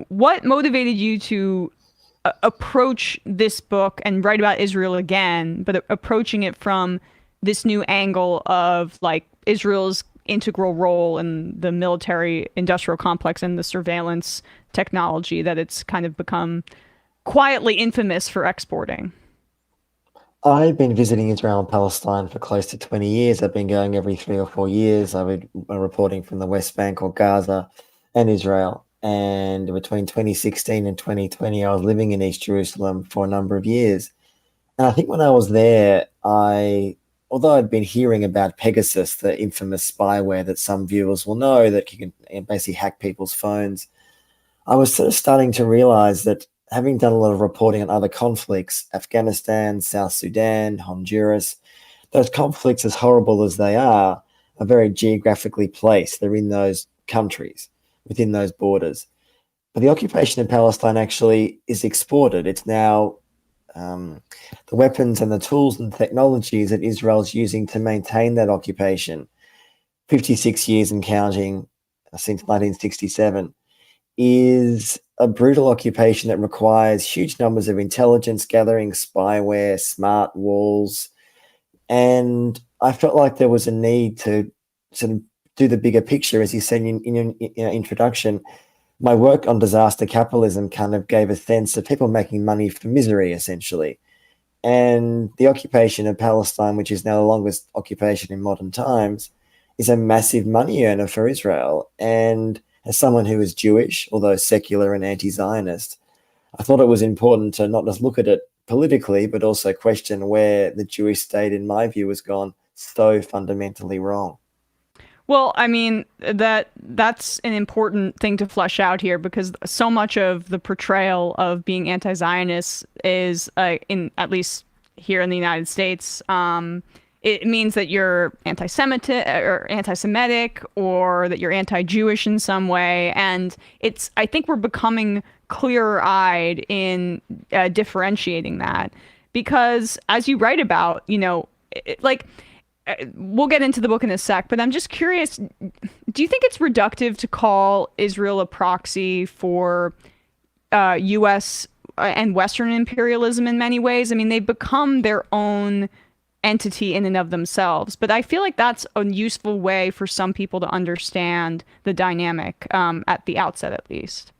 what motivated you to approach this book and write about Israel again, but approaching it from this new angle of like Israel's integral role in the military industrial complex and the surveillance technology that it's kind of become quietly infamous for exporting? I've been visiting Israel and Palestine for close to 20 years. I've been going every 3 or 4 years. I would reporting from the West Bank or Gaza and Israel. And between 2016 and 2020, I was living in East Jerusalem for a number of years. And I think when I was there, although I'd been hearing about Pegasus, the infamous spyware that some viewers will know that you can basically hack people's phones, I was sort of starting to realize that having done a lot of reporting on other conflicts, Afghanistan, South Sudan, Honduras, those conflicts, as horrible as they are very geographically placed. They're in those countries, within those borders. But the occupation in Palestine actually is exported. It's now the weapons and the tools and technologies that Israel's using to maintain that occupation, 56 years and counting, since 1967, is a brutal occupation that requires huge numbers of intelligence gathering, spyware, smart walls. And I felt like there was a need to sort of do the bigger picture. As you said in your introduction, my work on disaster capitalism kind of gave a sense of people making money from misery, essentially. And the occupation of Palestine, which is now the longest occupation in modern times, is a massive money earner for Israel. And as someone who is Jewish, although secular and anti-Zionist, I thought it was important to not just look at it politically, but also question where the Jewish state, in my view, has gone so fundamentally wrong. Well, I mean, that's an important thing to flesh out here because so much of the portrayal of being anti-Zionist is, in at least here in the United States, it means that you're anti-Semitic or that you're anti-Jewish in some way. And I think we're becoming clearer-eyed in differentiating that because as you write about, we'll get into the book in a sec, but I'm just curious, do you think it's reductive to call Israel a proxy for US and Western imperialism in many ways? I mean, they've become their own entity in and of themselves, but I feel like that's a useful way for some people to understand the dynamic at the outset, at least.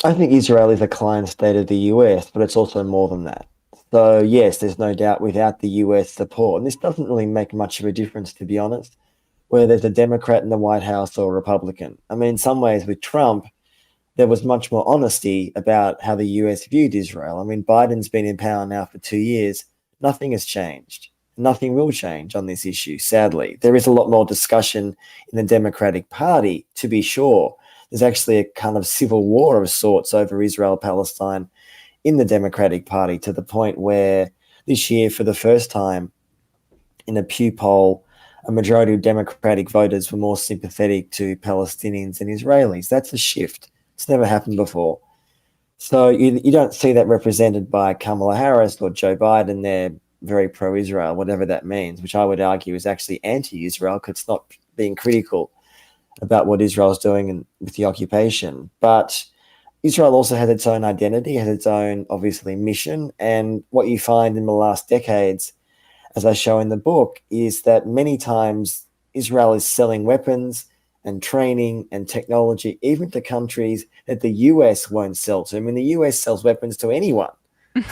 I think Israel is a client state of the US, but it's also more than that. So, yes, there's no doubt without the US support, and this doesn't really make much of a difference, to be honest, whether there's a Democrat in the White House or a Republican. I mean, in some ways, with Trump, there was much more honesty about how the US viewed Israel. I mean, Biden's been in power now for 2 years. Nothing has changed. Nothing will change on this issue, sadly. There is a lot more discussion in the Democratic Party, to be sure. There's actually a kind of civil war of sorts over Israel-Palestine in the Democratic Party to the point where this year, for the first time in a Pew poll, a majority of Democratic voters were more sympathetic to Palestinians than Israelis. That's a shift. It's never happened before. So you don't see that represented by Kamala Harris or Joe Biden. They're very pro-Israel, whatever that means, which I would argue is actually anti-Israel because it's not being critical about what Israel is doing with the occupation. But Israel also has its own identity, has its own, obviously, mission. And what you find in the last decades, as I show in the book, is that many times Israel is selling weapons and training and technology, even to countries that the US won't sell to. I mean, the US sells weapons to anyone.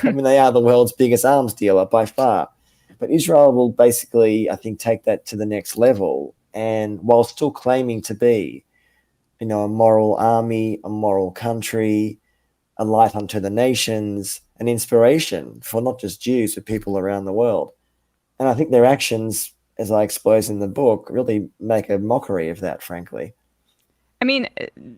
I mean, they are the world's biggest arms dealer by far. But Israel will basically, I think, take that to the next level. And while still claiming to be, a moral army, a moral country, a light unto the nations, an inspiration for not just Jews, but people around the world. And I think their actions, as I expose in the book, really make a mockery of that, frankly. I mean,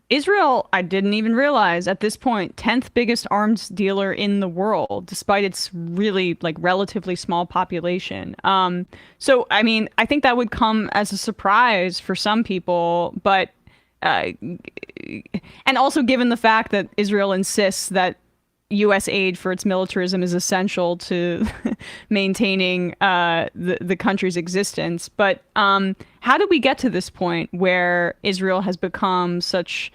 Israel, I didn't even realize at this point, 10th biggest arms dealer in the world, despite its really like relatively small population. So I mean, I think that would come as a surprise for some people, but uh, and also given the fact that Israel insists that U.S. aid for its militarism is essential to maintaining the country's existence. But how did we get to this point where Israel has become such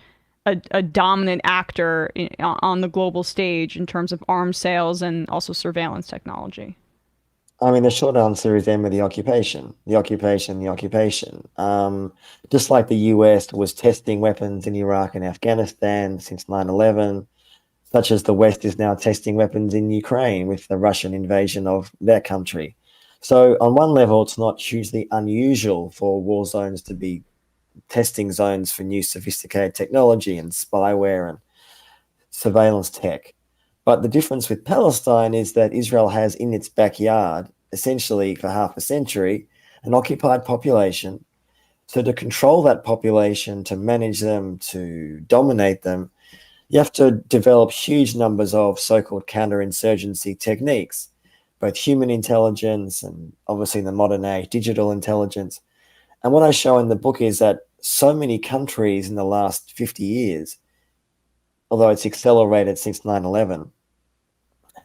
a dominant actor on the global stage in terms of arms sales and also surveillance technology? I mean, the short answer is them with the occupation, the occupation, the occupation. Just like the US was testing weapons in Iraq and Afghanistan since 9/11, such as the West is now testing weapons in Ukraine with the Russian invasion of their country. So, on one level, it's not hugely unusual for war zones to be testing zones for new sophisticated technology and spyware and surveillance tech. But the difference with Palestine is that Israel has in its backyard, essentially for half a century, an occupied population. So, to control that population, to manage them, to dominate them, you have to develop huge numbers of so-called counterinsurgency techniques, both human intelligence and obviously in the modern age, digital intelligence. And what I show in the book is that so many countries in the last 50 years, although it's accelerated since 9/11,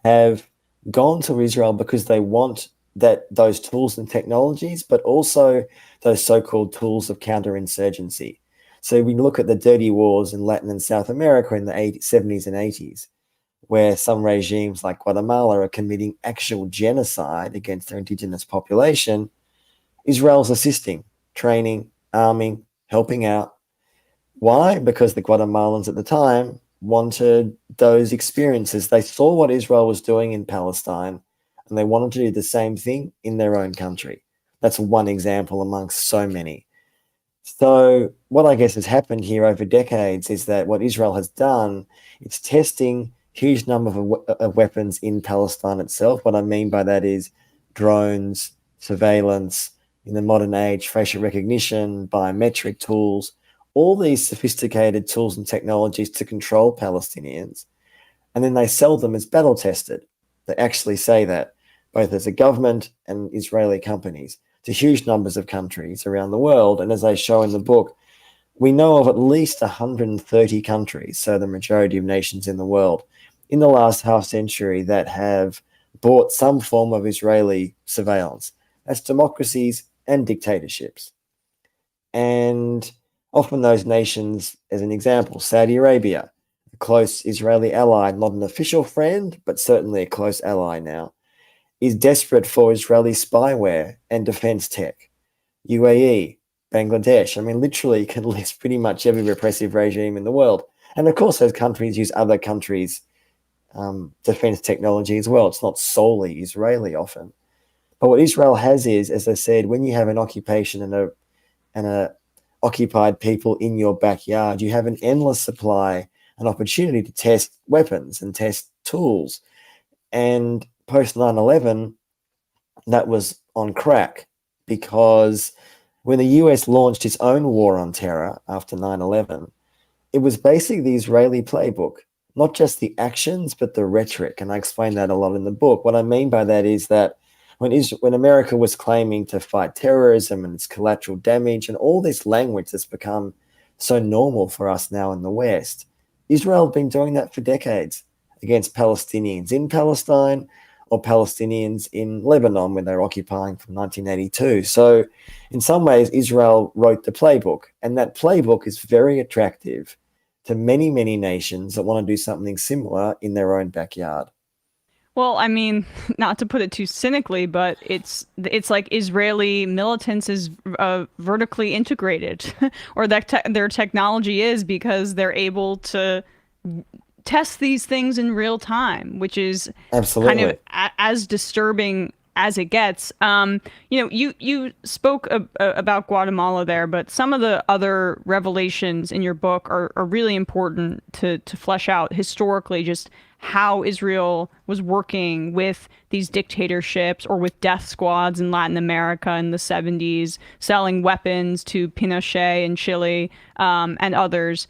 have gone to Israel because they want those tools and technologies, but also those so-called tools of counterinsurgency. So we look at the dirty wars in Latin and South America in the 70s and 80s, where some regimes like Guatemala are committing actual genocide against their indigenous population. Israel's assisting, training, arming, helping out. Why? Because the Guatemalans at the time wanted those experiences. They saw what Israel was doing in Palestine, and they wanted to do the same thing in their own country. That's one example amongst so many. So what I guess has happened here over decades is that what Israel has done, it's testing huge number of weapons in Palestine itself. What I mean by that is drones, surveillance, in the modern age, facial recognition, biometric tools, all these sophisticated tools and technologies to control Palestinians. And then they sell them as battle tested. They actually say that, both as a government and Israeli companies, to huge numbers of countries around the world. And as I show in the book, we know of at least 130 countries, so the majority of nations in the world, in the last half century that have bought some form of Israeli surveillance. That's democracies and dictatorships. And often those nations, as an example, Saudi Arabia, a close Israeli ally, not an official friend, but certainly a close ally now, is desperate for Israeli spyware and defense tech. UAE, Bangladesh, I mean, literally can list pretty much every repressive regime in the world. And of course, those countries use other countries' defense technology as well. It's not solely Israeli often. But what Israel has is, as I said, when you have an occupation and a occupied people in your backyard, you have an endless supply, an opportunity to test weapons and test tools. And post 9/11, that was on crack, because when the US launched its own war on terror after 9/11, it was basically the Israeli playbook, not just the actions, but the rhetoric. And I explain that a lot in the book. What I mean by that is that when America was claiming to fight terrorism and its collateral damage and all this language that's become so normal for us now in the West, Israel had been doing that for decades against Palestinians in Palestine or Palestinians in Lebanon when they were occupying from 1982. So in some ways, Israel wrote the playbook, and that playbook is very attractive to many, many nations that want to do something similar in their own backyard. Well, I mean, not to put it too cynically, but it's like Israeli militants is vertically integrated, or that their technology is, because they're able to test these things in real time, which is kind of Absolutely. as disturbing as it gets. You spoke about Guatemala there, but some of the other revelations in your book are really important to flesh out historically just how Israel was working with these dictatorships or with death squads in Latin America in the 70s, selling weapons to Pinochet in Chile, and others.